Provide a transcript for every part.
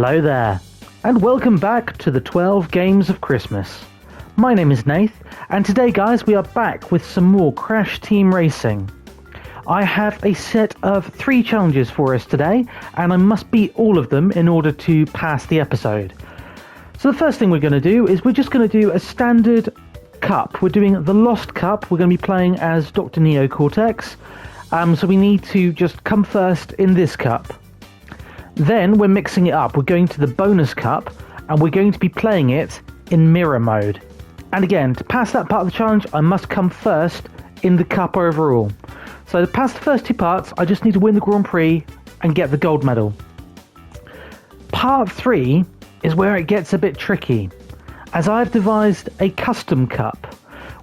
Hello there, and welcome back to the 12 Games of Christmas. My name is Nath, and today guys we are back with some more Crash Team Racing. I have a set of 3 challenges for us today, and I must beat all of them in order to pass the episode. So the first thing we're going to do is we're just going to do a standard cup. We're doing the Lost Cup. We're going to be playing as Dr. Neo Cortex, so we need to just come first in this cup. Then we're mixing it up. We're going to the bonus cup and we're going to be playing it in mirror mode. And again, to pass that part of the challenge, I must come first in the cup overall. So to pass the first 2 parts, I just need to win the Grand Prix and get the gold medal. Part 3 is where it gets a bit tricky, as I've devised a custom cup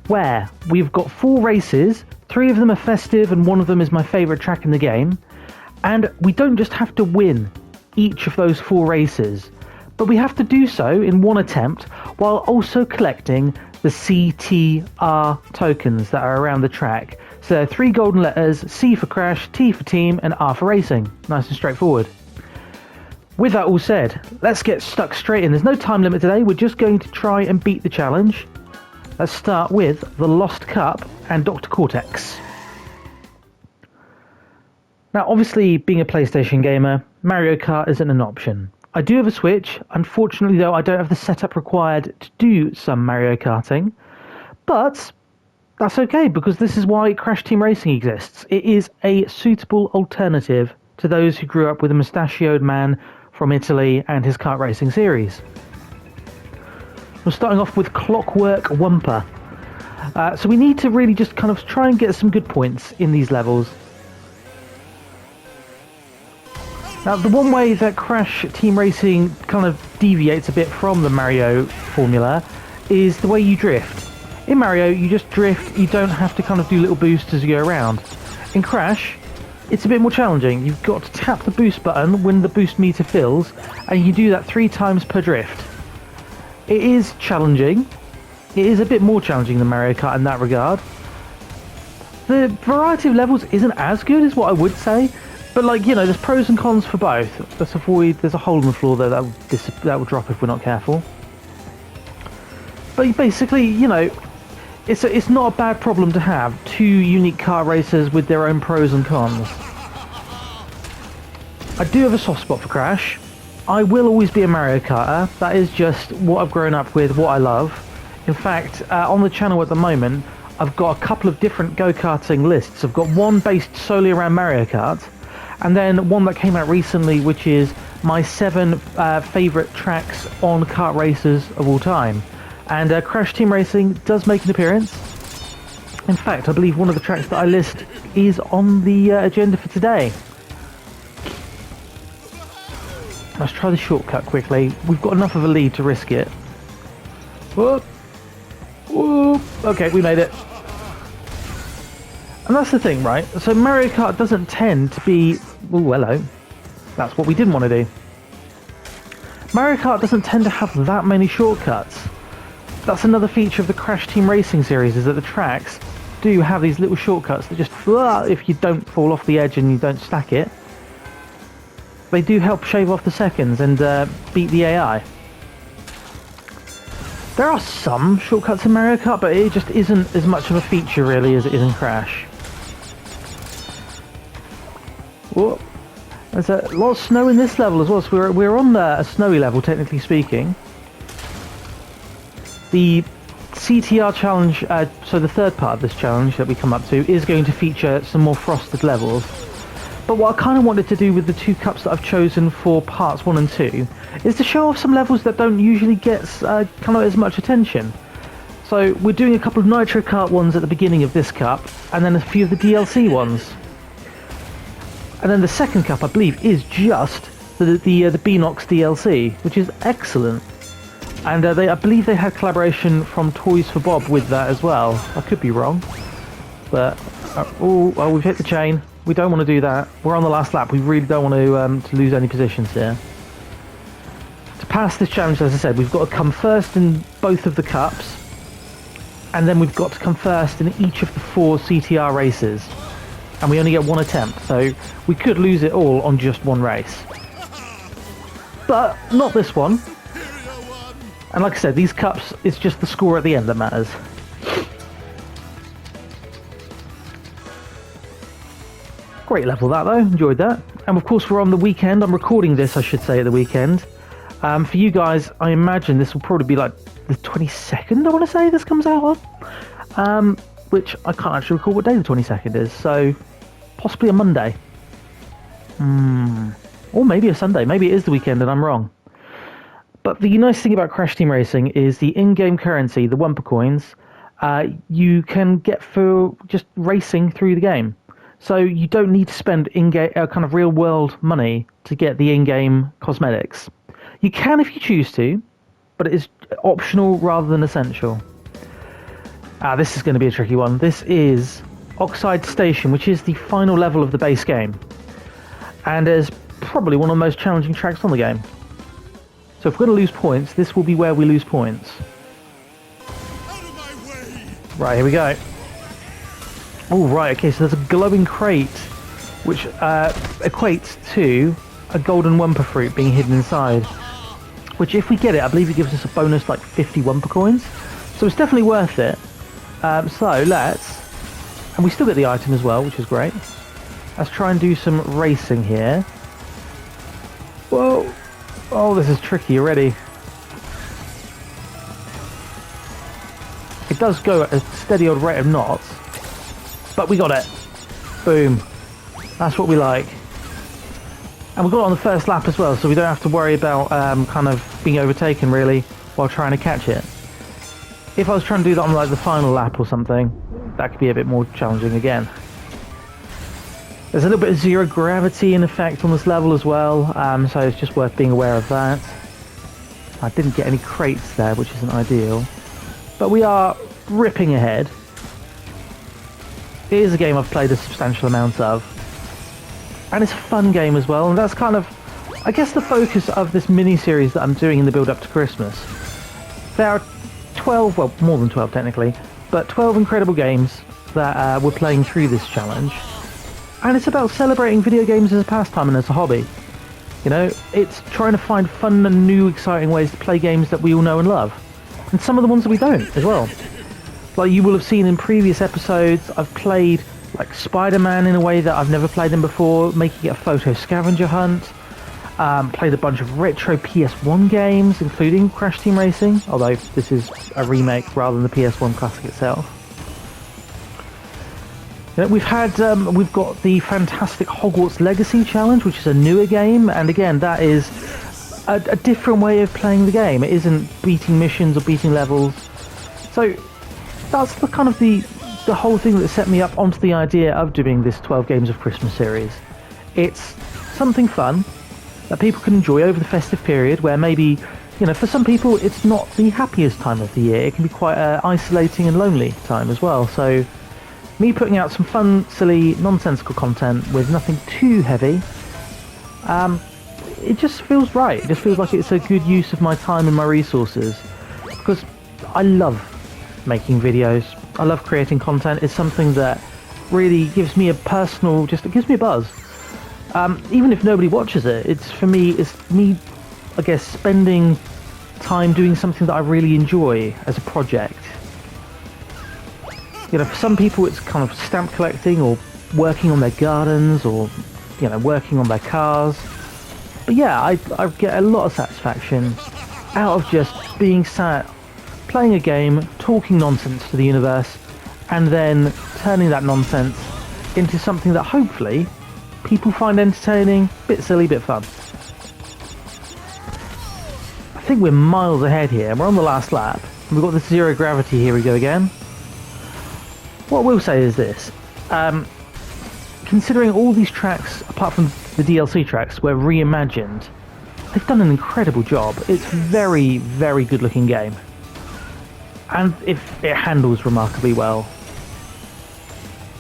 where we've got 4 races, 3 of them are festive and 1 of them is my favourite track in the game. And we don't just have to win each of those 4 races, but we have to do so in one attempt while also collecting the CTR tokens that are around the track. So there are 3 golden letters: C for Crash, T for Team, and R for Racing. Nice and straightforward. With that all said, let's get stuck straight in. There's no time limit today, we're just going to try and beat the challenge. Let's start with the Lost Cup and Dr. Cortex. Now, obviously, being a PlayStation gamer, Mario Kart isn't an option. I do have a Switch. Unfortunately, though, I don't have the setup required to do some Mario Karting. But that's okay, because this is why Crash Team Racing exists. It is a suitable alternative to those who grew up with a mustachioed man from Italy and his kart racing series. We're starting off with Clockwork Wumper. So we need to really just kind of try and get some good points in these levels. Now, the one way that Crash Team Racing kind of deviates a bit from the Mario formula is the way you drift. In Mario, you just drift, you don't have to kind of do little boosts as you go around. In Crash, it's a bit more challenging. You've got to tap the boost button when the boost meter fills, and you do that 3 times per drift. It is challenging. It is a bit more challenging than Mario Kart in that regard. The variety of levels isn't as good as what I would say, but like, you know, there's pros and cons for both. Let's avoid, there's a hole in the floor there that will drop if we're not careful. But basically, you know, it's not a bad problem to have 2 unique car racers with their own pros and cons. I do have a soft spot for Crash. I will always be a Mario Karter. That is just what I've grown up with, what I love. In fact, on the channel at the moment, I've got a couple of different go-karting lists. I've got one based solely around Mario Kart, and then one that came out recently, which is my 7 favourite tracks on kart races of all time. And Crash Team Racing does make an appearance. In fact, I believe one of the tracks that I list is on the agenda for today. Let's try the shortcut quickly. We've got enough of a lead to risk it. Whoop. Whoop. Okay, we made it. And that's the thing, right? So Mario Kart doesn't tend to be... Oh, hello. That's what we didn't want to do. Mario Kart doesn't tend to have that many shortcuts. That's another feature of the Crash Team Racing series, is that the tracks do have these little shortcuts that just... if you don't fall off the edge and you don't stack it, they do help shave off the seconds and beat the AI. There are some shortcuts in Mario Kart, but it just isn't as much of a feature really as it is in Crash. Whoa. There's a lot of snow in this level as well, so we're on a snowy level, technically speaking. The CTR challenge, so the third part of this challenge that we come up to, is going to feature some more frosted levels. But what I kind of wanted to do with the 2 cups that I've chosen for parts 1 and 2 is to show off some levels that don't usually get kind of as much attention. So we're doing a couple of Nitro Kart ones at the beginning of this cup, and then a few of the DLC ones. And then the second cup, I believe, is just the Beenox DLC, which is excellent. And I believe they had collaboration from Toys for Bob with that as well. I could be wrong, but oh, we've hit the chain. We don't want to do that. We're on the last lap. We really don't want to lose any positions here. To pass this challenge, as I said, we've got to come first in both of the cups, and then we've got to come first in each of the 4 CTR races. And we only get 1 attempt, so we could lose it all on just 1 race. but not this one. And like I said, these cups, it's just the score at the end that matters. Great level that though, enjoyed that. And of course we're on the weekend, I'm recording this I should say at the weekend. For you guys, I imagine this will probably be like the 22nd, I want to say this comes out on. Which I can't actually recall what day the 22nd is, so possibly a Monday. Or maybe a Sunday, maybe it is the weekend and I'm wrong. But the nice thing about Crash Team Racing is the in-game currency, the Wumpa coins, you can get for just racing through the game. So you don't need to spend in-game kind of real-world money to get the in-game cosmetics. You can if you choose to, but it is optional rather than essential. This is going to be a tricky one. This is Oxide Station, which is the final level of the base game. And is probably one of the most challenging tracks on the game. So if we're going to lose points, this will be where we lose points. Right, here we go. Oh, right, okay, so there's a glowing crate, which equates to a golden Wumpa fruit being hidden inside. Which, if we get it, I believe it gives us a bonus, like 50 Wumpa coins. So it's definitely worth it. So let's... And we still get the item as well, which is great. Let's try and do some racing here. Whoa! Oh, this is tricky already. It does go at a steady old rate of knots. But we got it. Boom. That's what we like. And we got it on the first lap as well, so we don't have to worry about kind of being overtaken really while trying to catch it. If I was trying to do that on like the final lap or something, that could be a bit more challenging again. There's a little bit of zero gravity in effect on this level as well, so it's just worth being aware of that. I didn't get any crates there, which isn't ideal. But we are ripping ahead. It is a game I've played a substantial amount of. And it's a fun game as well, and that's kind of, I guess, the focus of this mini-series that I'm doing in the build-up to Christmas. There are 12, well, more than 12 technically, but 12 incredible games that we're playing through this challenge. And it's about celebrating video games as a pastime and as a hobby. You know, it's trying to find fun and new exciting ways to play games that we all know and love. And some of the ones that we don't as well. Like you will have seen in previous episodes, I've played like Spider-Man in a way that I've never played them before, making it a photo scavenger hunt. Played a bunch of retro PS1 games, including Crash Team Racing, although this is a remake rather than the PS1 classic itself. You know, we've got the fantastic Hogwarts Legacy Challenge, which is a newer game, and again, that is a different way of playing the game. It isn't beating missions or beating levels. So that's the kind of the whole thing that set me up onto the idea of doing this 12 Games of Christmas series. It's something fun that people can enjoy over the festive period, where maybe, you know, for some people it's not the happiest time of the year. It can be quite an isolating and lonely time as well. So me putting out some fun, silly, nonsensical content with nothing too heavy, it just feels right. It just feels like it's a good use of my time and my resources, because I love making videos. I love creating content. It's something that really gives me a personal, it gives me a buzz. Even if nobody watches it, it's me, I guess, spending time doing something that I really enjoy as a project. You know, for some people it's kind of stamp collecting or working on their gardens or, you know, working on their cars. But yeah, I get a lot of satisfaction out of just being sat, playing a game, talking nonsense to the universe, and then turning that nonsense into something that hopefully people find entertaining, bit silly, bit fun. I think we're miles ahead here. We're on the last lap. We've got the zero gravity. Here we go again. What I will say is this. Considering all these tracks, apart from the DLC tracks, were reimagined, they've done an incredible job. It's a very, very good looking game. And it handles remarkably well.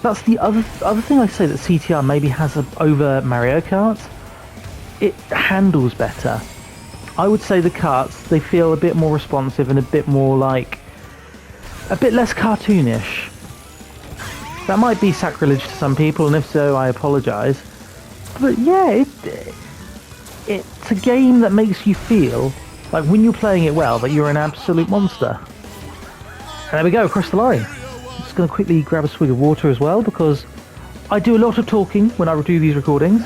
That's the other thing I say that CTR maybe has over Mario Kart. It handles better. I would say the karts, they feel a bit more responsive and a bit more like, a bit less cartoonish. That might be sacrilege to some people, and if so, I apologise. But yeah, it's a game that makes you feel like when you're playing it well that you're an absolute monster. And there we go, across the line. I'm just going to quickly grab a swig of water as well, because I do a lot of talking when I do these recordings.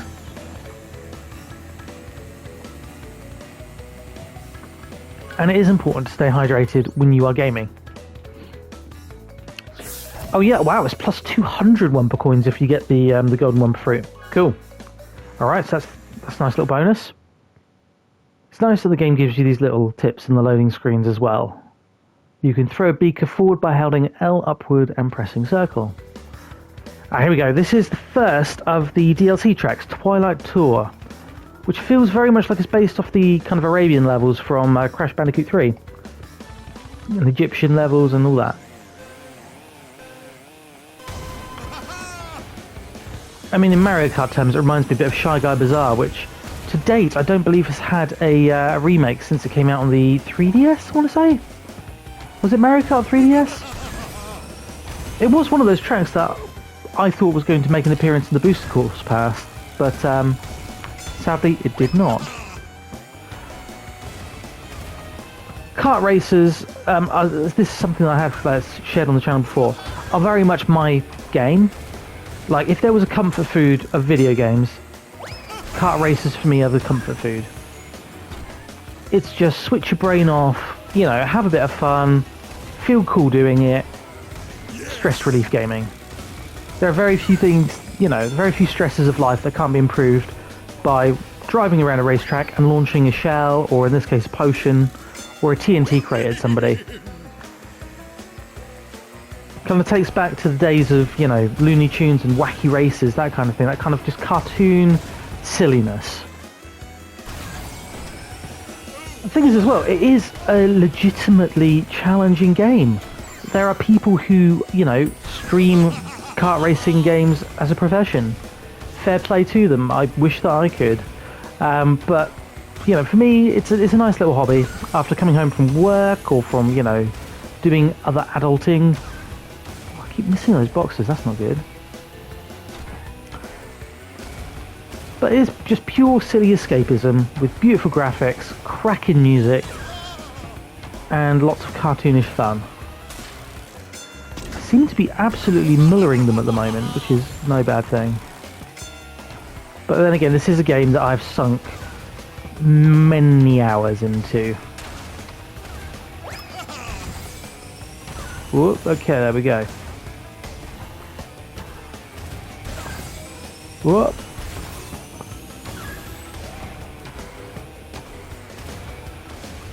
And it is important to stay hydrated when you are gaming. Oh yeah, wow, it's plus 200 Wumpa coins if you get the golden Wumpa fruit. Cool. Alright, so that's a nice little bonus. It's nice that the game gives you these little tips in the loading screens as well. You can throw a beaker forward by holding L upward and pressing circle. Here we go. This is the first of the DLC tracks, Twilight Tour, which feels very much like it's based off the kind of Arabian levels from Crash Bandicoot 3. And Egyptian levels and all that. I mean, in Mario Kart terms, it reminds me a bit of Shy Guy Bazaar, which, to date, I don't believe has had a remake since it came out on the 3DS, I want to say? Was it Mario Kart 3DS? It was one of those tracks that I thought was going to make an appearance in the Booster Course Pass, but sadly it did not. Kart racers, this is something I have shared on the channel before, are very much my game. Like, if there was a comfort food of video games, kart racers for me are the comfort food. It's just switch your brain off, you know, have a bit of fun, feel cool doing it, stress relief gaming. There are very few things, you know, very few stresses of life that can't be improved by driving around a racetrack and launching a shell, or in this case a potion, or a TNT crate at somebody. Kind of takes back to the days of, you know, Looney Tunes and wacky races, that kind of thing, that kind of just cartoon silliness. The thing is as well, it is a legitimately challenging game. There are people who, you know, stream kart racing games as a profession. Fair play to them. I wish that I could. But, you know, for me, it's a nice little hobby. After coming home from work or from, you know, doing other adulting. I keep missing those boxes, that's not good. But it is just pure silly escapism with beautiful graphics, cracking music, and lots of cartoonish fun. I seem to be absolutely millering them at the moment, which is no bad thing. But then again, this is a game that I've sunk many hours into. Whoop, okay, there we go. Whoop.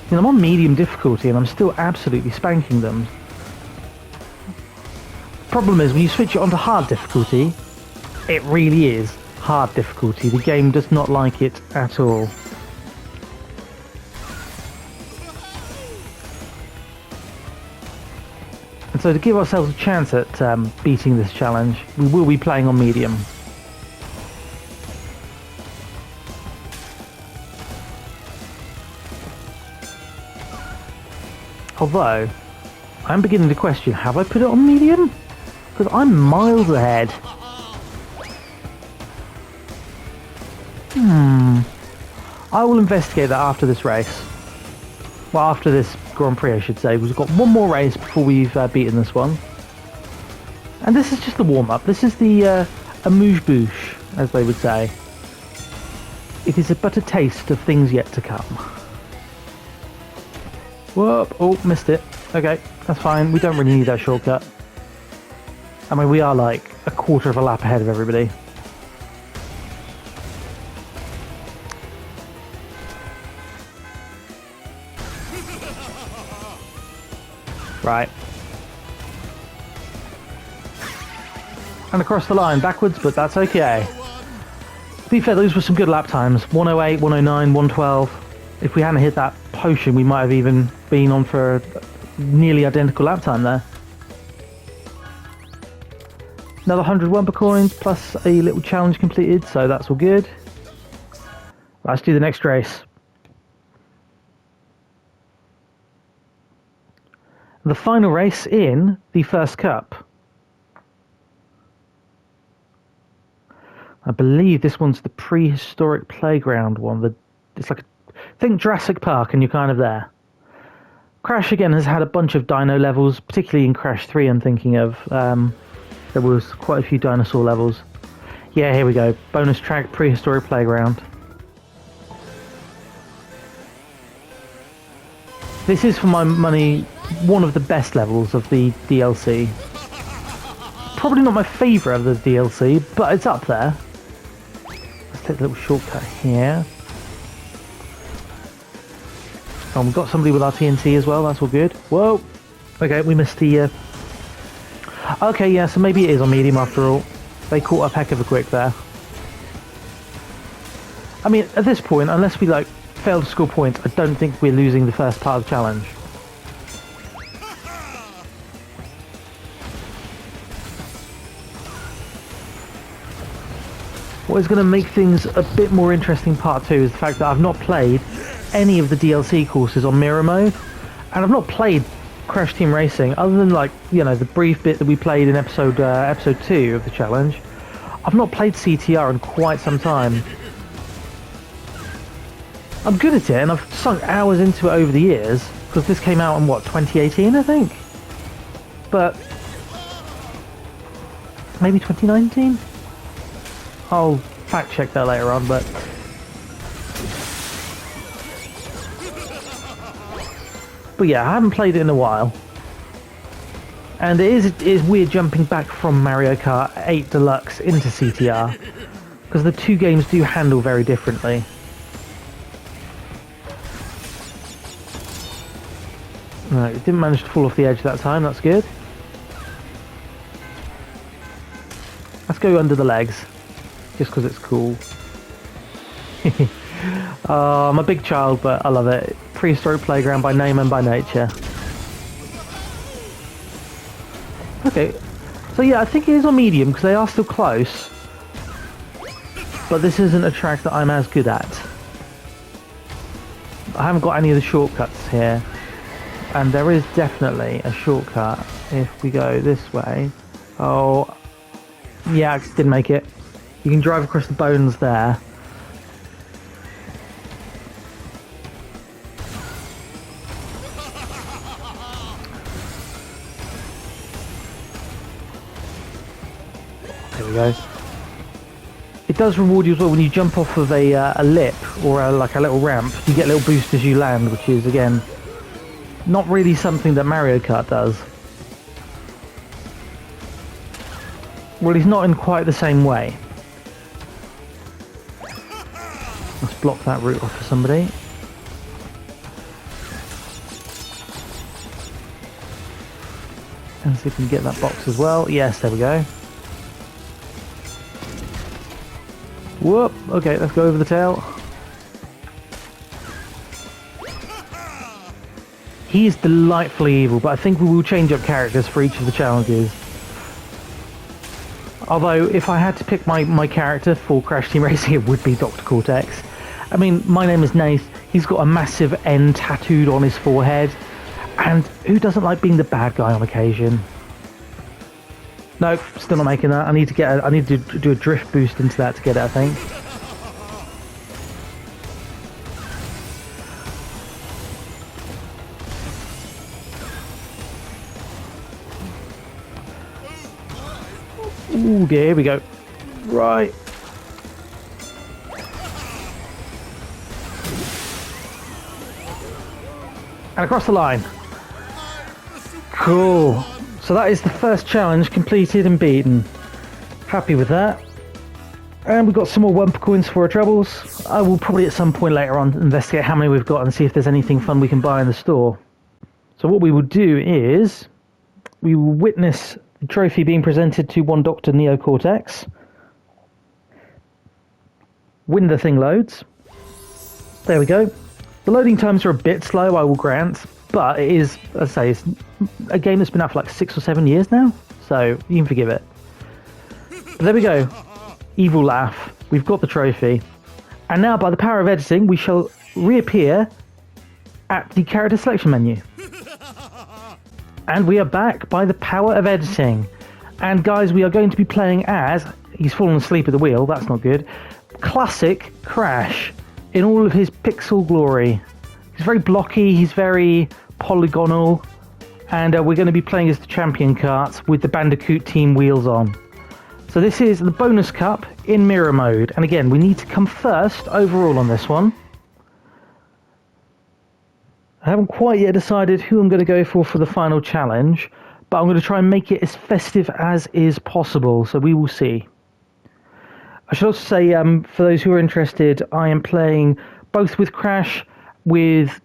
And I'm on medium difficulty and I'm still absolutely spanking them. Problem is, when you switch it onto hard difficulty, it really is hard difficulty. The game does not like it at all. And so to give ourselves a chance at beating this challenge, we will be playing on medium. Although, I'm beginning to question, have I put it on medium? Because I'm miles ahead. I will investigate that after this race. Well, after this Grand Prix, I should say. We've got one more race before we've beaten this one. And this is just the warm-up. This is the amuse-bouche, as they would say. It is but a taste of things yet to come. Whoop, oh, missed it. Okay, that's fine. We don't really need that shortcut. I mean, we are like a quarter of a lap ahead of everybody. Right. And across the line backwards, but that's okay. To be fair, those were some good lap times. 108, 109, 112. If we hadn't hit that potion, we might have even been on for a nearly identical lap time there. Another 100 Wumpa coins plus a little challenge completed, so that's all good. Let's do the next race. The final race in the first cup. I believe this one's the prehistoric playground one, the it's like think Jurassic Park, and you're kind of there. Crash again has had a bunch of dino levels, particularly in Crash 3. I'm thinking of there was quite a few dinosaur levels. Yeah, here we go. Bonus track, Prehistoric Playground. This is, for my money, one of the best levels of the DLC. Probably not my favourite of the DLC, but it's up there. Let's take a little shortcut here. Oh, we've got somebody with our TNT as well, that's all good. Whoa! Okay, we missed the... Okay, yeah, so maybe it is on medium after all. They caught up heck of a quick there. I mean, at this point, unless we, like, fail to score points, I don't think we're losing the first part of the challenge. What is going to make things a bit more interesting part 2 is the fact that I've not played any of the DLC courses on Mirror Mode, and I've not played Crash Team Racing other than, like, you know, the brief bit that we played in episode 2 of the challenge. I've not played CTR in quite some time. I'm good at it, and I've sunk hours into it over the years, because this came out in, what, 2018, I think? But maybe 2019? I'll fact check that later on, but... But yeah, I haven't played it in a while. And it is weird jumping back from Mario Kart 8 Deluxe into CTR, because the two games do handle very differently. No, it didn't manage to fall off the edge that time, that's good. Let's go under the legs, just because it's cool. I'm a big child, but I love it. Prehistoric Playground by name and by nature. Okay, so yeah, I think it is on medium, because they are still close. But this isn't a track that I'm as good at. I haven't got any of the shortcuts here. And there is definitely a shortcut if we go this way. Oh, yeah, I didn't make it. You can drive across the bones there. There we go. It does reward you as well when you jump off of a lip or like a little ramp. You get a little boost as you land, which is, again, not really something that Mario Kart does. Well, he's not in quite the same way. Let's block that route off for somebody. And see if we can get that box as well. Yes, there we go. Whoop! Okay, let's go over the tail. He is delightfully evil, but I think we will change up characters for each of the challenges. Although, if I had to pick my character for Crash Team Racing, it would be Dr. Cortex. I mean, my name is Nath. He's got a massive N tattooed on his forehead. And who doesn't like being the bad guy on occasion? Nope, still not making that. I need to do a drift boost into that to get it, I think. Ooh, dear, here we go. Right. And across the line. Cool. So that is the first challenge completed and beaten. Happy with that. And we've got some more Wumpa coins for our troubles. I will probably at some point later on investigate how many we've got and see if there's anything fun we can buy in the store. So what we will do is we will witness the trophy being presented to one Dr. Neo Cortex. When the thing loads. There we go. The loading times are a bit slow, I will grant, but it is, as I say, it's a game that's been out for like 6 or 7 years now, so you can forgive it. But there we go. Evil laugh. We've got the trophy. And now, by the power of editing, we shall reappear at the character selection menu. And we are back by the power of editing. And guys, we are going to be playing as... He's fallen asleep at the wheel, that's not good. Classic Crash. in all of his pixel glory. He's very blocky, he's very polygonal, and we're going to be playing as the champion carts with the Bandicoot team wheels on. So this is the bonus cup in mirror mode, and again, we need to come first overall on this one. I haven't quite yet decided who I'm going to go for the final challenge, but I'm going to try and make it as festive as is possible, so we will see. I should also say, for those who are interested, I am playing both with Crash, with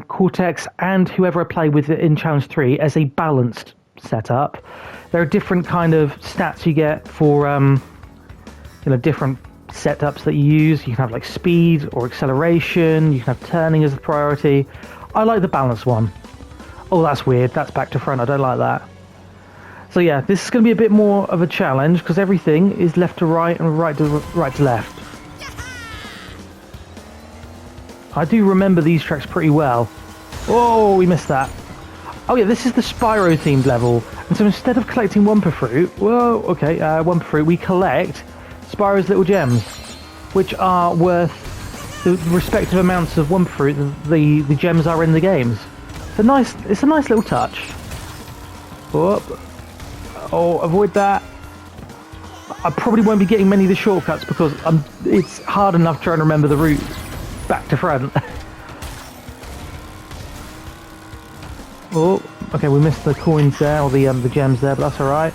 Cortex, and whoever I play with in Challenge 3 as a balanced setup. There are different kind of stats you get for different setups that you use. You can have like speed or acceleration, you can have turning as the priority. I like the balanced one. Oh, that's weird, that's back to front, I don't like that. So yeah, this is going to be a bit more of a challenge because everything is left to right and right to left. I do remember these tracks pretty well. Oh, we missed that. Oh yeah, this is the Spyro themed level. And so instead of collecting Wumpa Fruit, Wumpa Fruit, we collect Spyro's little gems, which are worth the respective amounts of Wumpa Fruit that the gems are in the games. It's a nice little touch. Oh, avoid that. I probably won't be getting many of the shortcuts because it's hard enough trying to remember the route back to front. Oh, okay, we missed the coins there, or the gems there, but that's alright.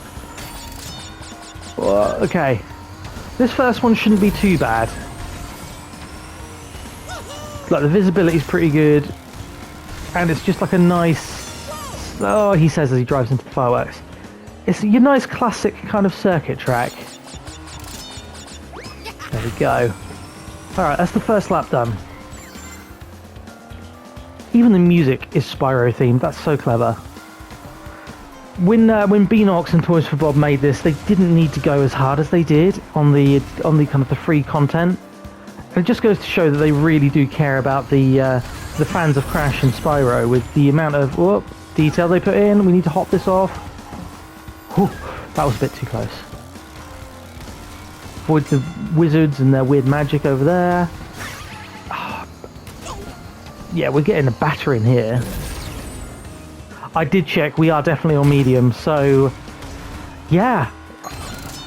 Oh, okay. This first one shouldn't be too bad. Like, the visibility is pretty good. And it's just like a nice... Oh, he says as he drives into the fireworks. It's your nice classic kind of circuit track. There we go. Alright, that's the first lap done. Even the music is Spyro themed, that's so clever. When Beanox and Toys for Bob made this, they didn't need to go as hard as they did on the kind of the free content. And it just goes to show that they really do care about the fans of Crash and Spyro with the amount of detail they put in. We need to hop this off. Whew, that was a bit too close. Avoid the wizards and their weird magic over there. Yeah, we're getting a battering here. I did check, we are definitely on medium, so yeah,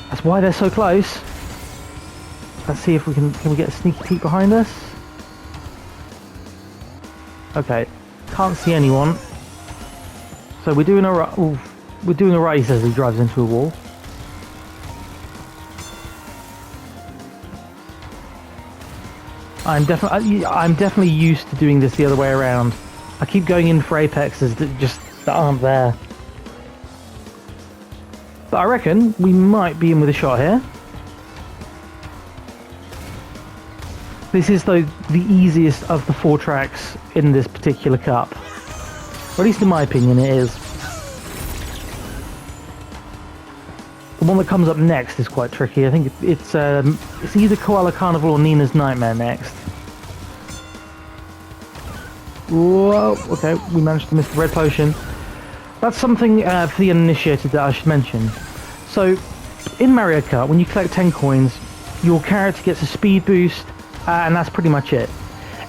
that's why they're so close. Let's see if we can we get a sneaky peek behind us? Okay, can't see anyone. So we're doing alright. We're doing alright, he says, he drives into a wall. I'm definitely used to doing this the other way around. I keep going in for apexes that aren't there. But I reckon we might be in with a shot here. This is the easiest of the 4 tracks in this particular cup. Or at least in my opinion it is. The one that comes up next is quite tricky. I think it's either Koala Carnival or Nina's Nightmare next. Whoa, okay, we managed to miss the red potion. That's something for the uninitiated that I should mention. So, in Mario Kart, when you collect 10 coins, your character gets a speed boost, and that's pretty much it.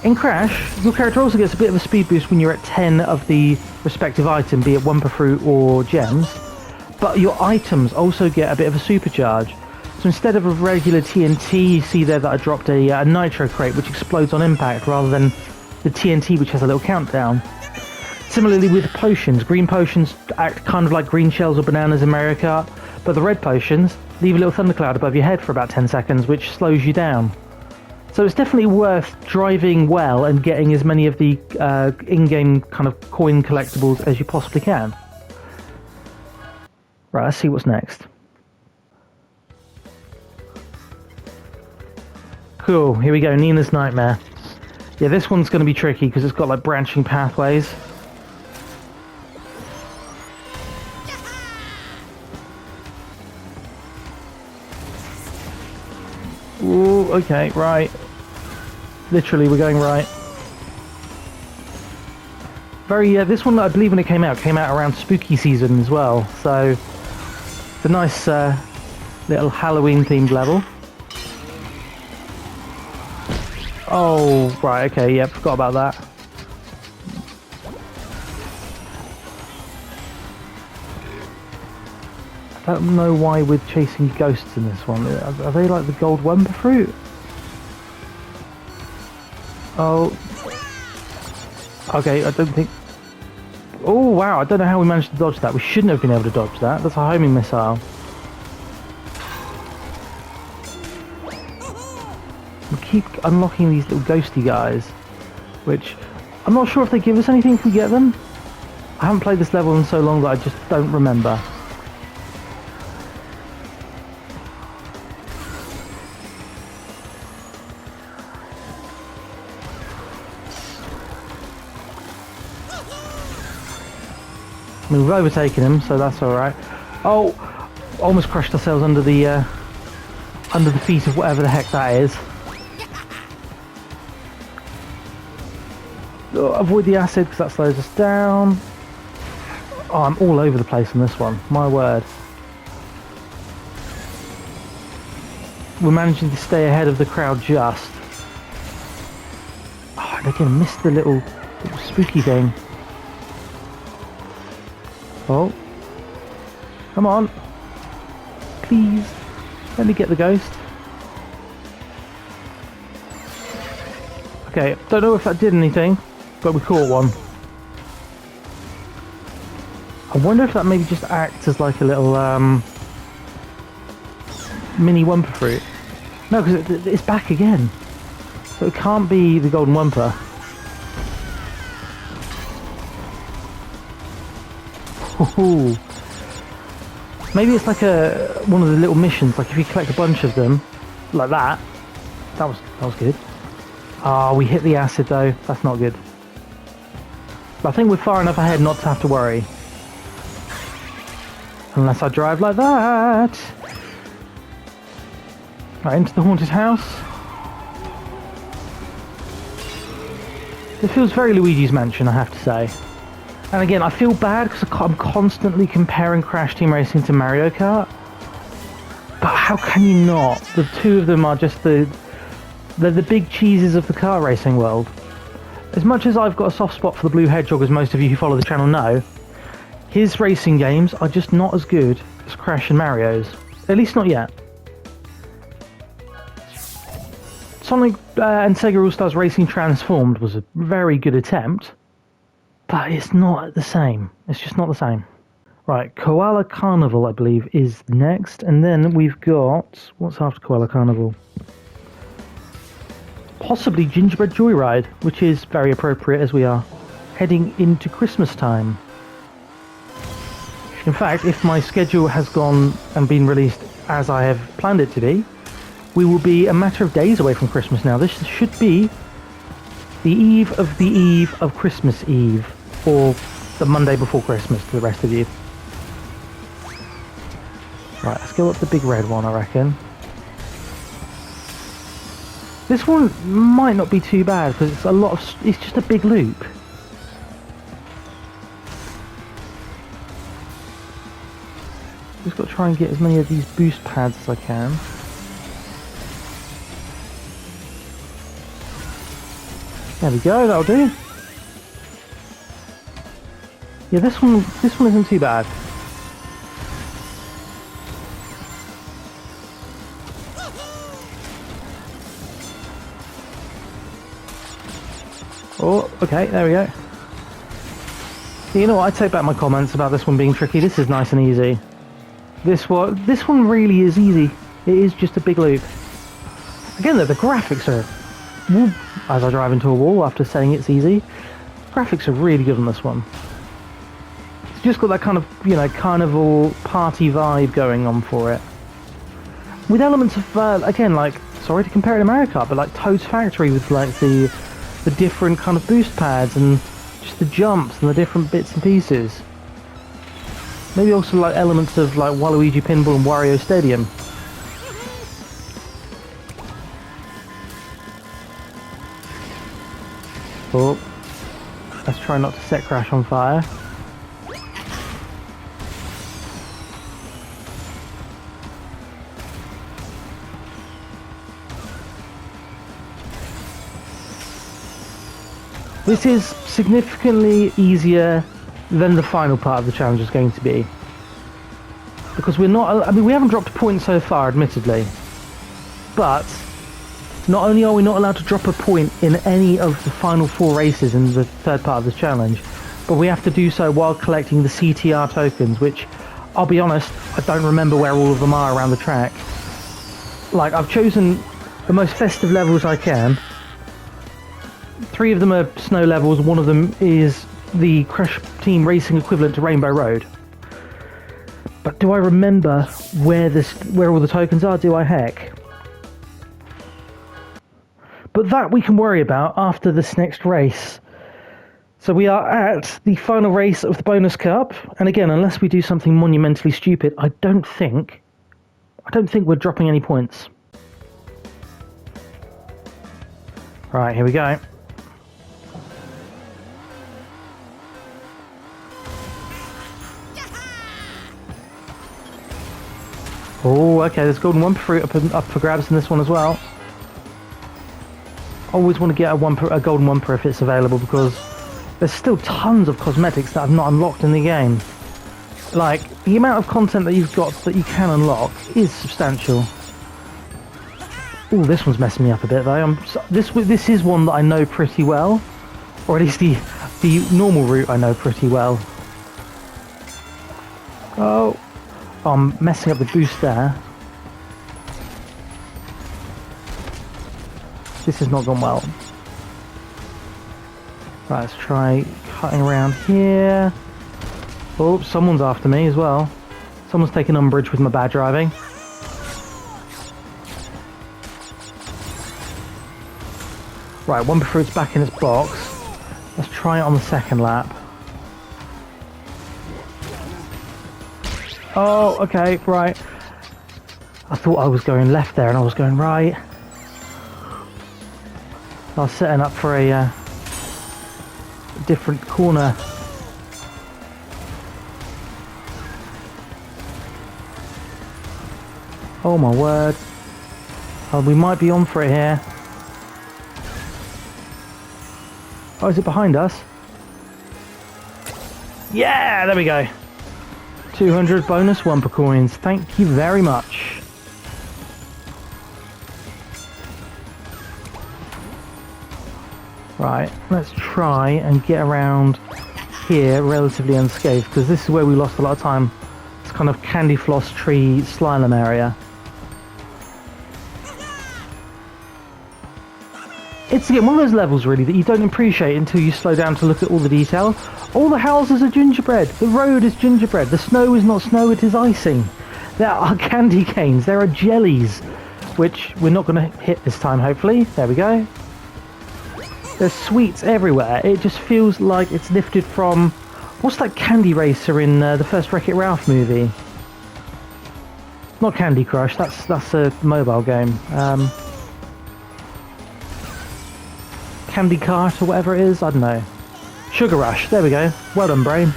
In Crash, your character also gets a bit of a speed boost when you're at 10 of the respective item, be it Wumpa Fruit or gems. But your items also get a bit of a supercharge. So instead of a regular TNT, you see there that I dropped a Nitro crate which explodes on impact rather than the TNT which has a little countdown. Similarly with potions, green potions act kind of like green shells or bananas in Mario Kart, but the red potions leave a little thundercloud above your head for about 10 seconds which slows you down. So it's definitely worth driving well and getting as many of the in-game kind of coin collectibles as you possibly can. Right, let's see what's next. Cool, here we go, Nina's Nightmare. Yeah, this one's going to be tricky because it's got like branching pathways. Ooh, okay, right. Literally, we're going right. This one, I believe when it came out around spooky season as well, so it's a nice little Halloween themed level. Oh, right, okay, yeah, forgot about that. I don't know why we're chasing ghosts in this one. Are they like the gold wumpa fruit? Oh. Okay, I don't think... Oh, wow, I don't know how we managed to dodge that. We shouldn't have been able to dodge that. That's a homing missile. We keep unlocking these little ghosty guys, which I'm not sure if they give us anything if we get them. I haven't played this level in so long that I just don't remember. I mean, we've overtaken him, so that's alright. Oh! Almost crushed ourselves under the feet of whatever the heck that is. Oh, avoid the acid because that slows us down. Oh, I'm all over the place on this one. My word. We're managing to stay ahead of the crowd just. Oh, and again, missed the little spooky thing. Oh. Come on. Please. Let me get the ghost. Okay, don't know if that did anything, but we caught one. I wonder if that maybe just acts as like a little mini wumpa fruit. No, because it's back again. So it can't be the golden wumpa. Ooh. Maybe it's like one of the little missions, like if you collect a bunch of them, like that. That was good. Ah, we hit the acid though. That's not good. But I think we're far enough ahead not to have to worry. Unless I drive like that. Right, into the haunted house. It feels very Luigi's Mansion, I have to say. And again, I feel bad because I'm constantly comparing Crash Team Racing to Mario Kart. But how can you not? The two of them are just they're the big cheeses of the kart racing world. As much as I've got a soft spot for the Blue Hedgehog, as most of you who follow the channel know, his racing games are just not as good as Crash and Mario's. At least not yet. Sonic and Sega All-Stars Racing Transformed was a very good attempt, but it's not the same. It's just not the same. Right, Koala Carnival, I believe, is next, and then we've got... What's after Koala Carnival? Possibly Gingerbread Joyride, which is very appropriate as we are heading into Christmas time. In fact, if my schedule has gone and been released as I have planned it to be, we will be a matter of days away from Christmas now. This should be the eve of Christmas Eve, or the Monday before Christmas to the rest of you. Right, let's go up the big red one, I reckon. This one might not be too bad because it's just a big loop. Just got to try and get as many of these boost pads as I can. There we go, that'll do. Yeah, this one isn't too bad. Oh, okay, there we go. You know what, I take back my comments about this one being tricky. This is nice and easy. This one really is easy. It is just a big loop. Again, though, the graphics are... As I drive into a wall after saying it's easy. Graphics are really good on this one. It's just got that kind of, you know, carnival party vibe going on for it. With elements of, again, like, sorry to compare it to Mario Kart, but like Toad's Factory with like the different kind of boost pads and just the jumps and the different bits and pieces. Maybe also like elements of like Waluigi Pinball and Wario Stadium. Oh, let's try not to set Crash on fire. This is significantly easier than the final part of the challenge is going to be. Because we're not... I mean, we haven't dropped a point so far, admittedly. But not only are we not allowed to drop a point in any of the final 4 races in the third part of the challenge, but we have to do so while collecting the CTR tokens, which, I'll be honest, I don't remember where all of them are around the track. Like, I've chosen the most festive levels I can. 3 of them are snow levels, 1 of them is the Crash Team Racing equivalent to Rainbow Road. But do I remember where all the tokens are? Do I heck? But that we can worry about after this next race. So we are at the final race of the Bonus Cup, and again, unless we do something monumentally stupid, I don't think we're dropping any points. Right, here we go. Oh, okay, there's golden Wumpa fruit up for grabs in this one as well. Always want to get a golden Wumpa if it's available, because there's still tons of cosmetics that I've not unlocked in the game. Like, the amount of content that you've got that you can unlock is substantial. Oh, this one's messing me up a bit though. This is one that I know pretty well, or at least the normal route I know pretty well. Oh, I'm messing up the boost there. This has not gone well. Right, let's try cutting around here. Oh, someone's after me as well. Someone's taking umbrage with my bad driving. Right, Wumpa Fruit's back in its box. Let's try it on the second lap. Oh, okay, right. I thought I was going left there and I was going right. I was setting up for a different corner. Oh my word. Oh, we might be on for it here. Oh, is it behind us? Yeah, there we go. 200 bonus Wumpa coins. Thank you very much. Right, let's try and get around here relatively unscathed, because this is where we lost a lot of time. It's kind of Candy Floss Tree Slalom area. It's again one of those levels really that you don't appreciate until you slow down to look at all the detail. All the houses are gingerbread, the road is gingerbread, the snow is not snow, it is icing. There are candy canes, there are jellies, which we're not going to hit this time hopefully. There we go. There's sweets everywhere. It just feels like it's lifted from... What's that Candy Racer in the first Wreck-It Ralph movie? Not Candy Crush, that's a mobile game. Candy Cart or whatever it is, I don't know. Sugar Rush, there we go. Well done, brain.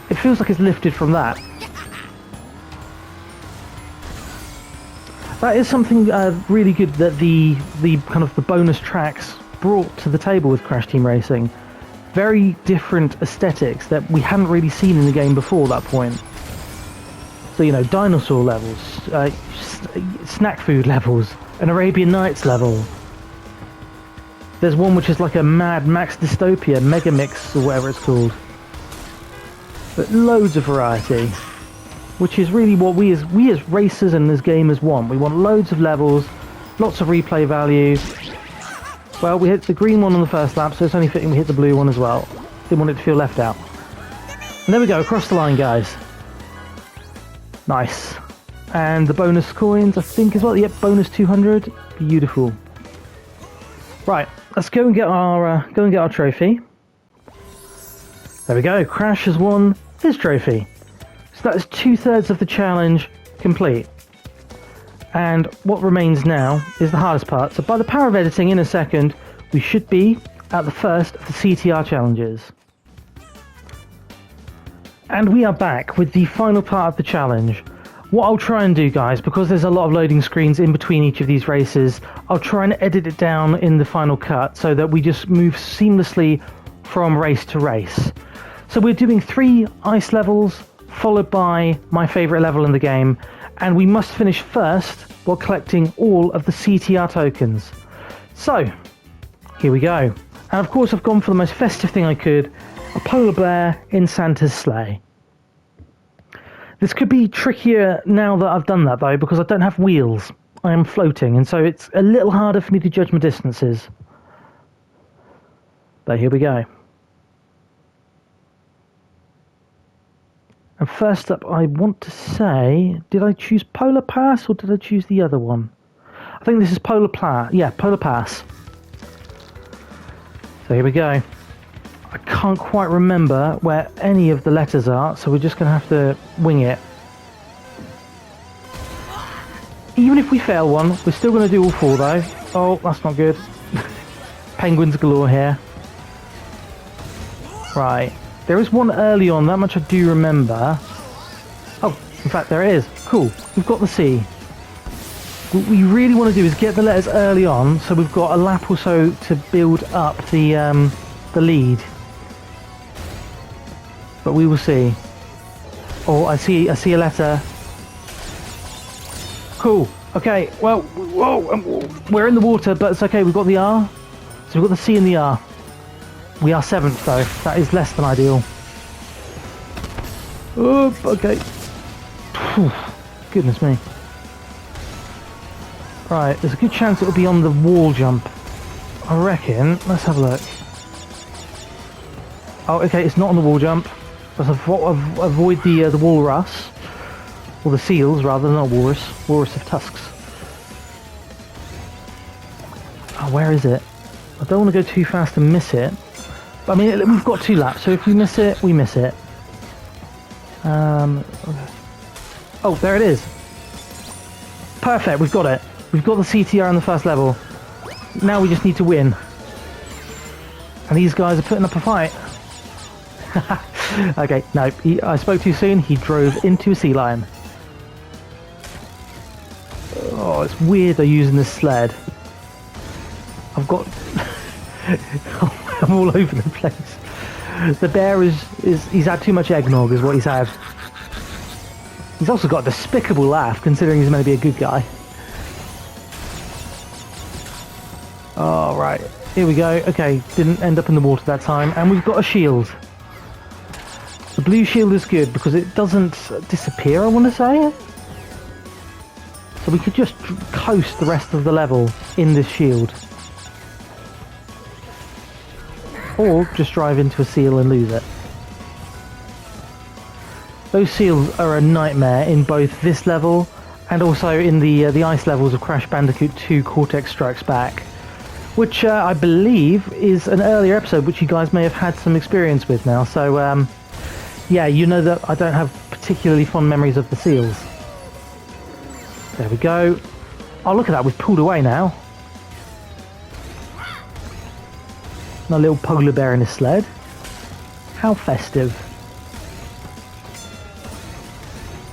It feels like it's lifted from that. That is something really good that the kind of the bonus tracks brought to the table with Crash Team Racing. Very different aesthetics that we hadn't really seen in the game before that point. So, you know, dinosaur levels, snack food levels, an Arabian Nights level. There's one which is like a Mad Max Dystopia, Mega Mix or whatever it's called. But loads of variety, which is really what we as racers and as gamers want. We want loads of levels, lots of replay value. Well, we hit the green one on the first lap, so it's only fitting we hit the blue one as well. Didn't want it to feel left out. And there we go, across the line, guys. Nice. And the bonus coins, I think, as well. Yep, bonus 200. Beautiful. Right, let's go and get our trophy. There we go. Crash has won his trophy. So that is 2/3 of the challenge complete. And what remains now is the hardest part. So by the power of editing, in a second, we should be at the first of the CTR challenges. And we are back with the final part of the challenge. What I'll try and do, guys, because there's a lot of loading screens in between each of these races, I'll try and edit it down in the final cut so that we just move seamlessly from race to race. So we're doing 3 ice levels, followed by my favourite level in the game, and we must finish first while collecting all of the CTR tokens. So, here we go. And of course I've gone for the most festive thing I could, a polar bear in Santa's sleigh. This could be trickier now that I've done that though, because I don't have wheels. I am floating, and so it's a little harder for me to judge my distances. But here we go. And first up, I want to say, did I choose Polar Pass or did I choose the other one? I think this is Polar Pass. Yeah, Polar Pass. So here we go. I can't quite remember where any of the letters are, so we're just going to have to wing it. Even if we fail one, we're still going to do all 4 though. Oh, that's not good. Penguins galore here. Right. There is one early on, that much I do remember. Oh, in fact there it is. Cool. We've got the C. What we really want to do is get the letters early on, so we've got a lap or so to build up the lead. But we will see. Oh, I see a letter. Cool. Okay, well, whoa, we're in the water, but it's okay. We've got the R. So we've got the C and the R. We are 7th, though. That is less than ideal. Oh, okay. Whew. Goodness me. Right, there's a good chance it'll be on the wall jump. I reckon. Let's have a look. Oh, okay, it's not on the wall jump. Let's avoid the walrus. Or the seals, rather, not walrus. Walrus of tusks. Oh, where is it? I don't want to go too fast and miss it. But, I mean, we've got 2 laps, so if we miss it, we miss it. Okay. Oh, there it is. Perfect, we've got it. We've got the CTR on the first level. Now we just need to win. And these guys are putting up a fight. Okay, no, I spoke too soon. He drove into a sea lion. Oh, it's weird they're using this sled. I've got... I'm all over the place. The bear he's had too much eggnog is what he's had. He's also got a despicable laugh considering he's meant to be a good guy. Oh, right. Here we go. Okay, didn't end up in the water that time. And we've got a shield. The blue shield is good because it doesn't disappear, I want to say. So we could just coast the rest of the level in this shield. Or just drive into a seal and lose it. Those seals are a nightmare in both this level and also in the ice levels of Crash Bandicoot 2 Cortex Strikes Back, which I believe is an earlier episode which you guys may have had some experience with now. So yeah, you know that I don't have particularly fond memories of the seals. There we go. Oh, look at that, we've pulled away now. A little polar bear in his sled. How festive.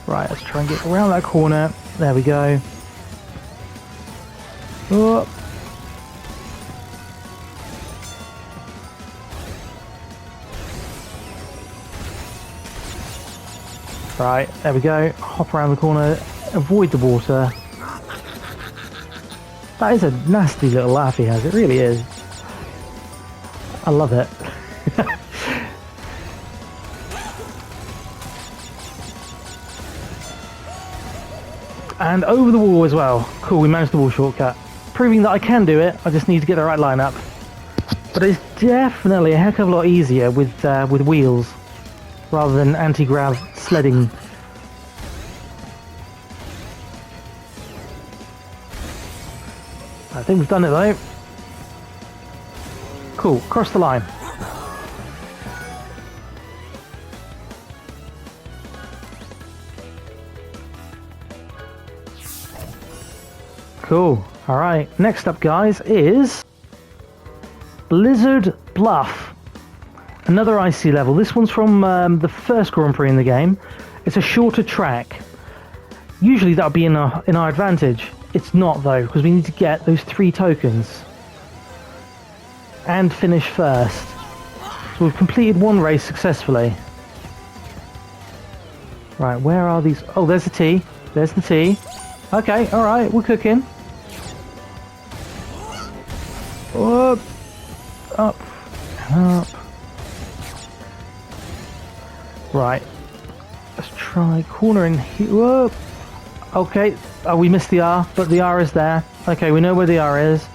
Right, let's try and get around that corner. There we go. Oh. Right, there we go. Hop around the corner, avoid the water. That is a nasty little laugh he has, it really is. I love it. And over the wall as well. Cool, we managed the wall shortcut. Proving that I can do it, I just need to get the right lineup. But it's definitely a heck of a lot easier with wheels rather than anti-grav sledding. I think we've done it though. Cool, cross the line. Cool. Alright, next up guys is Blizzard Bluff. Another icy level. This one's from the first Grand Prix in the game. It's a shorter track. Usually that would be in our advantage. It's not though, because we need to get those 3 tokens. And finish first. So we've completed one race successfully. Right, where are these? Oh, there's the T. There's the T. Okay, alright, we're cooking. Up, up, and up. Right. Let's try cornering here. Whoa. Okay, oh, we missed the R, but the R is there. Okay, we know where the R is.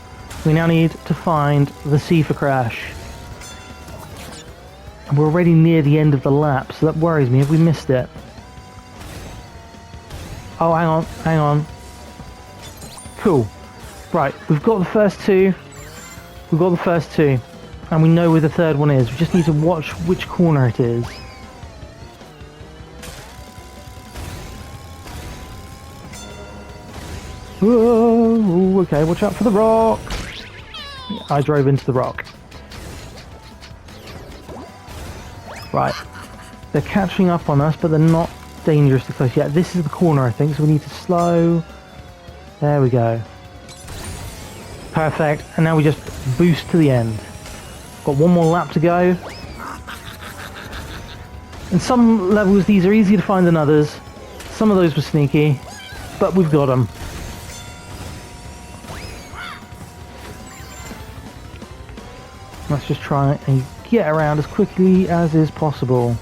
We now need to find the C for Crash. And we're already near the end of the lap, so that worries me. Have we missed it? Oh, hang on, hang on. Cool. Right, we've got the first 2. We've got the first 2. And we know where the third one is. We just need to watch which corner it is. Whoa, okay, watch out for the rock. I drove into the rock. Right. They're catching up on us, but they're not dangerously close yet. This is the corner, I think, so we need to slow. There we go. Perfect. And now we just boost to the end. Got one more lap to go. In some levels, these are easier to find than others. Some of those were sneaky, but we've got them. Let's just try and get around as quickly as is possible.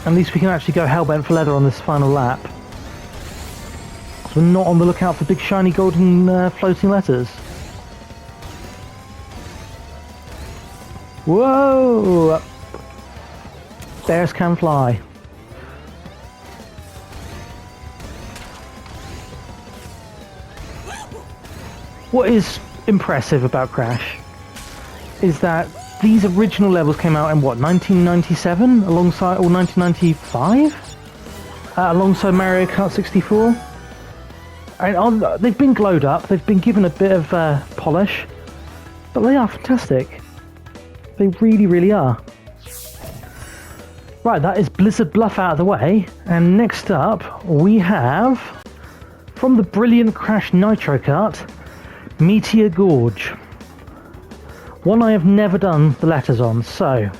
At least we can actually go hellbent for leather on this final lap. So we're not on the lookout for big shiny golden floating letters. Whoa! Bears can fly. What is impressive about Crash is that these original levels came out in what, 1997 alongside, or 1995 alongside Mario Kart 64. And they've been glowed up, they've been given a bit of polish, but they are fantastic. They really, really are. Right, that is Blizzard Bluff out of the way, and next up we have, from the brilliant Crash Nitro Kart, Meteor Gorge. One I have never done the letters on, so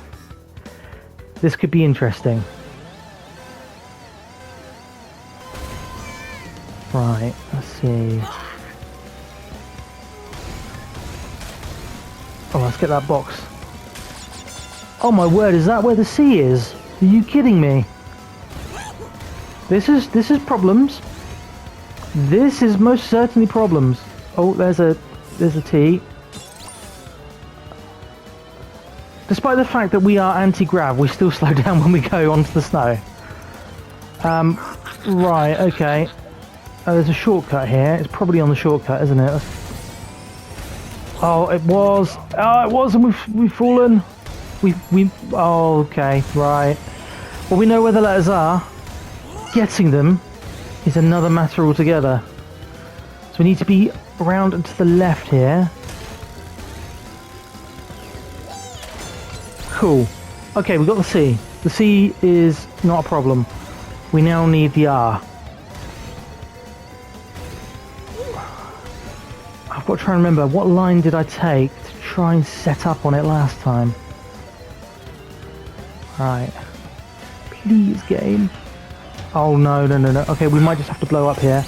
this could be interesting. Right, let's see. Oh, let's get that box. Oh my word, is that where the C is? Are you kidding me? This is problems. This is most certainly problems. Oh, there's a T. Despite the fact that we are anti-grav, we still slow down when we go onto the snow. Right, okay. There's a shortcut here. It's probably on the shortcut, isn't it? Oh, it was. Oh, it was, and we've fallen. Oh, okay, right. Well, we know where the letters are. Getting them is another matter altogether. So we need to be around and to the left here. Cool. Okay, we've got the C. The C is not a problem. We now need the R. I've got to try and remember, what line did I take to try and set up on it last time? Right. Please, game. Oh, no. Okay, we might just have to blow up here.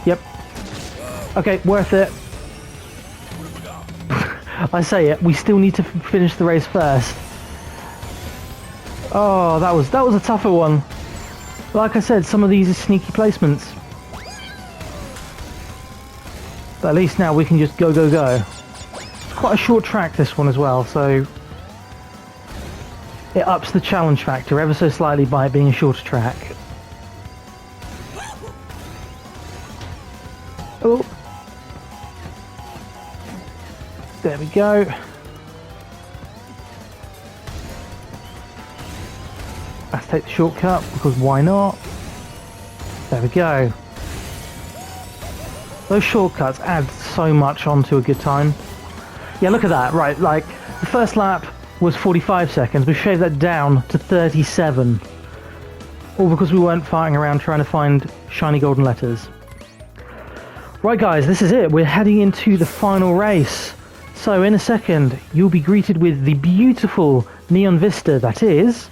Yep. Okay, worth it. I say it, we still need to finish the race first. Oh, that was a tougher one. Like I said, some of these are sneaky placements. But at least now we can just go. It's quite a short track, this one as well, so it ups the challenge factor ever so slightly by it being a shorter track. Oh. There we go. Let's take the shortcut, because why not? There we go. Those shortcuts add so much onto a good time. Yeah, look at that. Right, like, the first lap was 45 seconds. We shaved that down to 37. All because we weren't farting around trying to find shiny golden letters. Right guys, this is it. We're heading into the final race. So in a second, you'll be greeted with the beautiful neon vista that is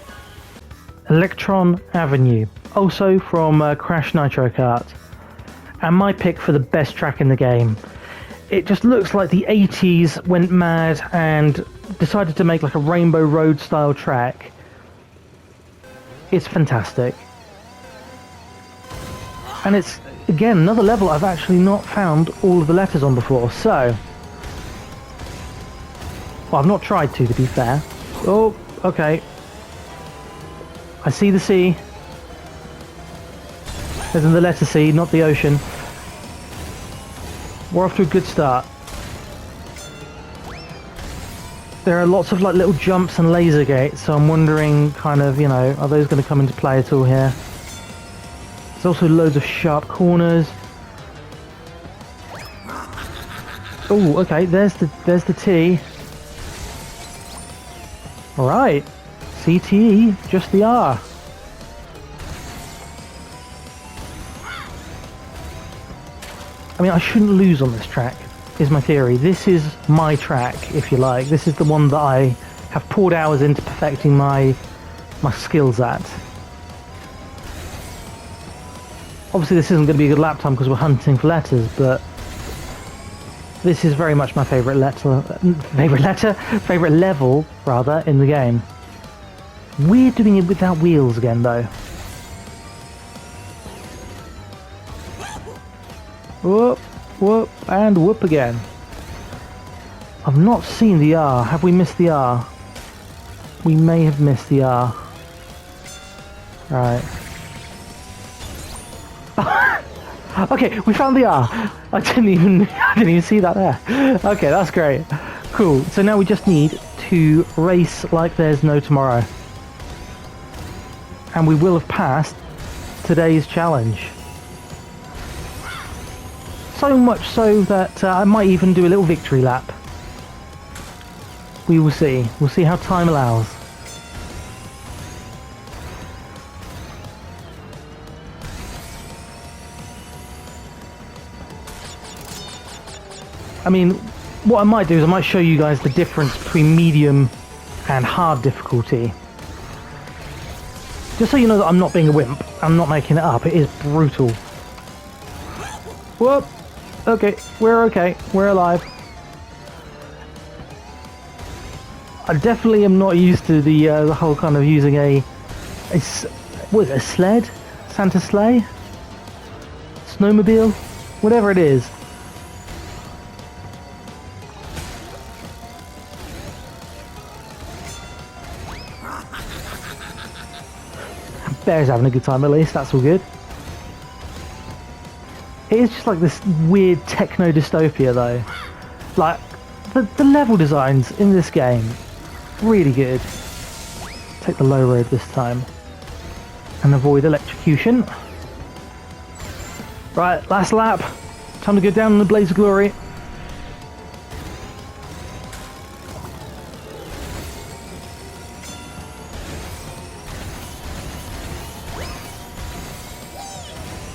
Electron Avenue, also from Crash Nitro Kart. And my pick for the best track in the game. It just looks like the 80s went mad and decided to make like a Rainbow Road style track. It's fantastic. And it's, again, another level I've actually not found all of the letters on before, so... Well, I've not tried to be fair. Oh, okay. I see the sea. As in the letter C, not the ocean. We're off to a good start. There are lots of like little jumps and laser gates, so I'm wondering kind of, you know, are those going to come into play at all here? There's also loads of sharp corners. Oh, okay, there's the T. Alright. CTE, just the R. I mean, I shouldn't lose on this track, is my theory. This is my track, if you like. This is the one that I have poured hours into perfecting my skills at. Obviously this isn't going to be a good lap time because we're hunting for letters, but this is very much my favourite level rather, in the game. We're doing it without wheels again though. Whoop, whoop, and whoop again. I've not seen the R. Have we missed the R? We may have missed the R. Right. Okay, we found the R. I didn't even see that there. Okay, that's great. Cool. So now we just need to race like there's no tomorrow. And we will have passed today's challenge. So much so that I might even do a little victory lap. We will see. We'll see how time allows. I mean, what I might do is I might show you guys the difference between medium and hard difficulty. Just so you know that I'm not being a wimp. I'm not making it up. It is brutal. Whoop! Okay, we're okay. We're alive. I definitely am not used to the whole kind of using what is it, a sled? Santa sleigh? Snowmobile? Whatever it is. Bear's having a good time at least, that's all good. It is just like this weird techno dystopia though. Like, the level designs in this game, really good. Take the low road this time. And avoid electrocution. Right, last lap. Time to go down in the blaze of glory.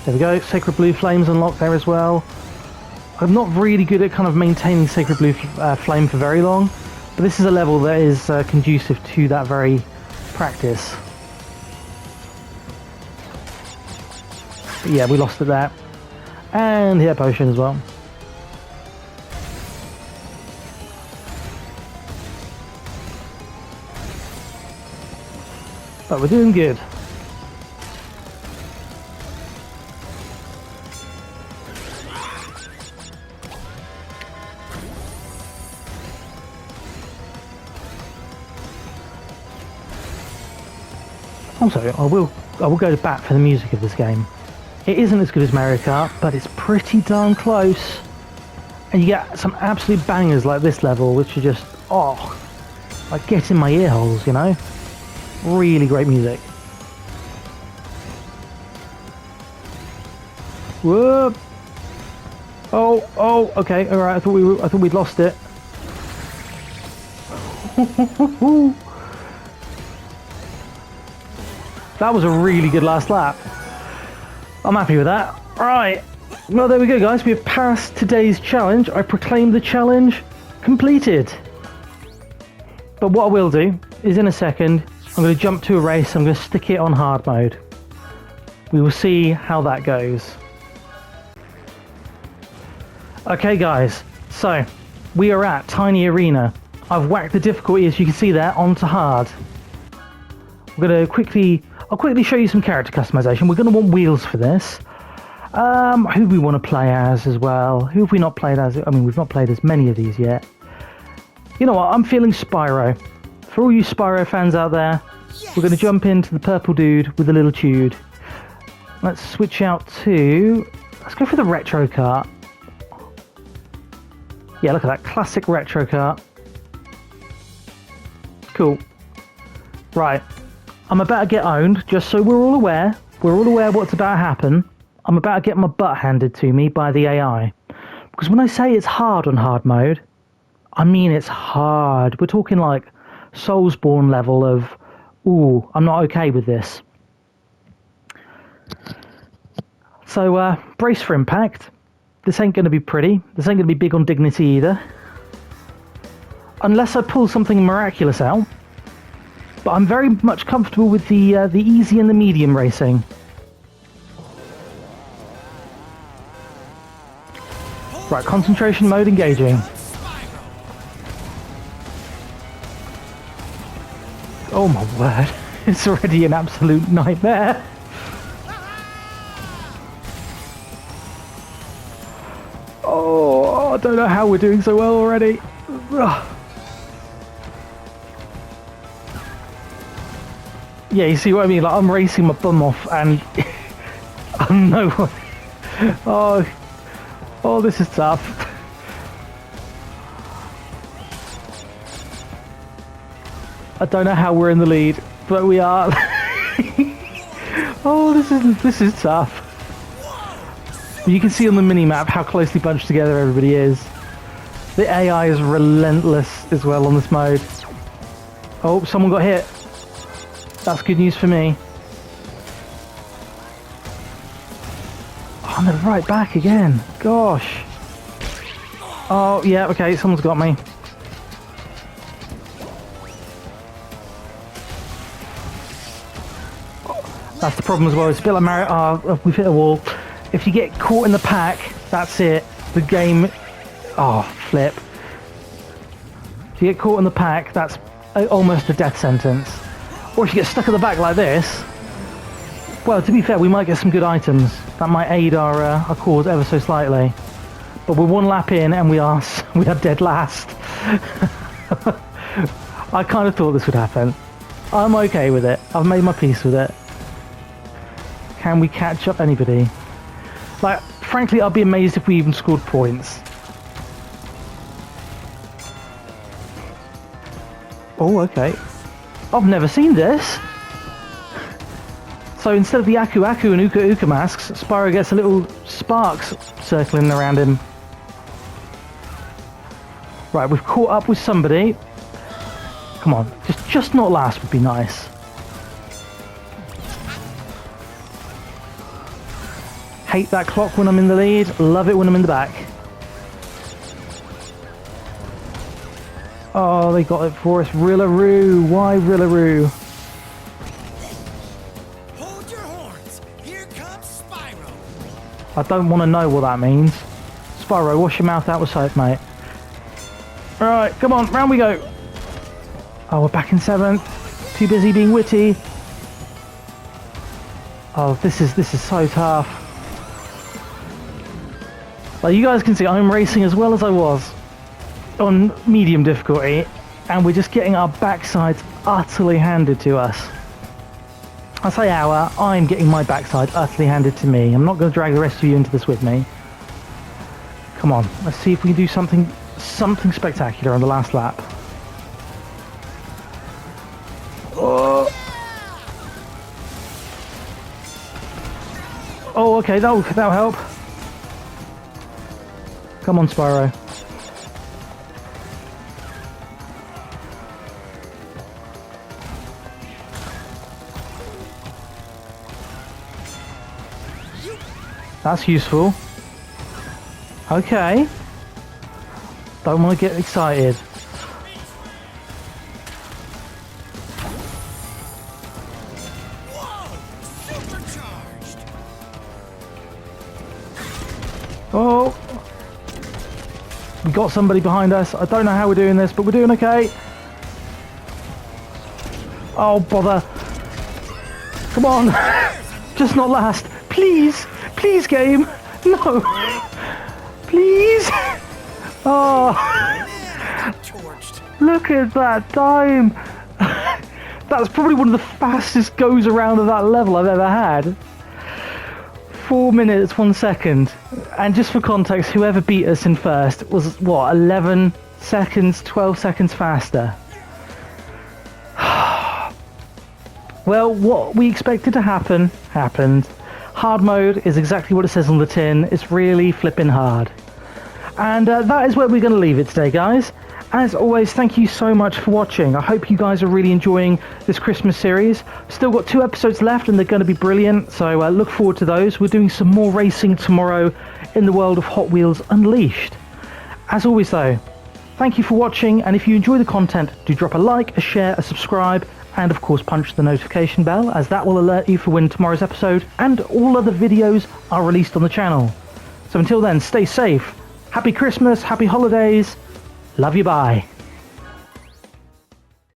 There we go, Sacred Blue Flames unlocked there as well. I'm not really good at kind of maintaining Sacred Blue Flame for very long, but this is a level that is conducive to that very practice. But yeah, we lost it there. And hit a potion as well. But we're doing good. Also, I will go to bat for the music of this game. It isn't as good as Mario Kart, but it's pretty darn close. And you get some absolute bangers like this level, which are just, oh, like get in my ear holes, you know? Really great music. Whoop! Oh, okay, alright, I thought we'd lost it. That was a really good last lap. I'm happy with that. Right. Well, there we go, guys. We have passed today's challenge. I proclaim the challenge completed. But what I will do is in a second, I'm going to jump to a race. I'm going to stick it on hard mode. We will see how that goes. Okay, guys. So, we are at Tiny Arena. I've whacked the difficulty, as you can see there, onto hard. We're going to I'll quickly show you some character customization. We're going to want wheels for this. Who do we want to play as well? Who have we not played as? I mean, we've not played as many of these yet. You know what? I'm feeling Spyro. For all you Spyro fans out there, yes. We're going to jump into the purple dude with the little tude. Let's switch out to... Let's go for the retro kart. Yeah, look at that. Classic retro kart. Cool. Right. I'm about to get owned, just so we're all aware. We're all aware what's about to happen. I'm about to get my butt handed to me by the AI. Because when I say it's hard on hard mode, I mean it's hard. We're talking like Soulsborne level of, ooh, I'm not okay with this. So, brace for impact. This ain't going to be pretty. This ain't going to be big on dignity either. Unless I pull something miraculous out. But I'm very much comfortable with the easy and the medium racing. Right, concentration mode engaging. Oh my word, it's already an absolute nightmare. Oh, I don't know how we're doing so well already. Ugh. Yeah, you see what I mean? Like, I'm racing my bum off and I'm no... Oh, this is tough. I don't know how we're in the lead, but we are. Oh, this is tough. You can see on the mini-map how closely bunched together everybody is. The AI is relentless as well on this mode. Oh, someone got hit. That's good news for me. Oh, they're right back again. Gosh. Oh, yeah, okay, someone's got me. That's the problem as well. It's a bit like Mario. We've hit a wall. If you get caught in the pack, that's it. The game... Oh, flip. If you get caught in the pack, that's almost a death sentence. Or if you get stuck at the back like this... Well, to be fair, we might get some good items. That might aid our cause ever so slightly. But we're one lap in and we are dead last. I kind of thought this would happen. I'm okay with it. I've made my peace with it. Can we catch up anybody? Like, frankly, I'd be amazed if we even scored points. Oh, okay. I've never seen this. So instead of the Aku Aku and Uka Uka masks, Spyro gets a little sparks circling around him. Right, we've caught up with somebody. Come on, just not last would be nice. Hate that clock when I'm in the lead, love it when I'm in the back. Oh, they got it for us. Rillaroo, why Rillaroo? Hold your horns. Here comes Spyro. I don't want to know what that means. Spyro, wash your mouth out with soap, mate. Alright, come on, round we go. Oh, we're back in 7th. Too busy being witty. Oh, this is so tough. Like, you guys can see, I'm racing as well as I was on medium difficulty, and we're just getting our backsides utterly handed to us. I say I'm getting my backside utterly handed to me. I'm not going to drag the rest of you into this with me. Come on, let's see if we can do something spectacular on the last lap. Oh, okay, that'll help. Come on, Spyro. That's useful. Okay. Don't want to get excited. Whoa! Supercharged! Oh. We got somebody behind us. I don't know how we're doing this, but we're doing okay. Oh, bother. Come on. Just not last. Please. Please, game. No. Please. Oh. Torched. Look at that time. That's probably one of the fastest goes around of that level I've ever had. 4 minutes, 1 second. And just for context, whoever beat us in first was, what, 11 seconds, 12 seconds faster. Well, what we expected to happen, happened. Hard mode is exactly what it says on the tin. It's really flipping hard. And that is where we're going to leave it today, guys. As always, thank you so much for watching. I hope you guys are really enjoying this Christmas series. Still got 2 episodes left and they're going to be brilliant, so look forward to those. We're doing some more racing tomorrow in the world of Hot Wheels Unleashed. As always though, thank you for watching, and if you enjoy the content, do drop a like, a share, a subscribe, and of course punch the notification bell, as that will alert you for when tomorrow's episode and all other videos are released on the channel. So until then, stay safe, happy Christmas, happy holidays, love you, bye.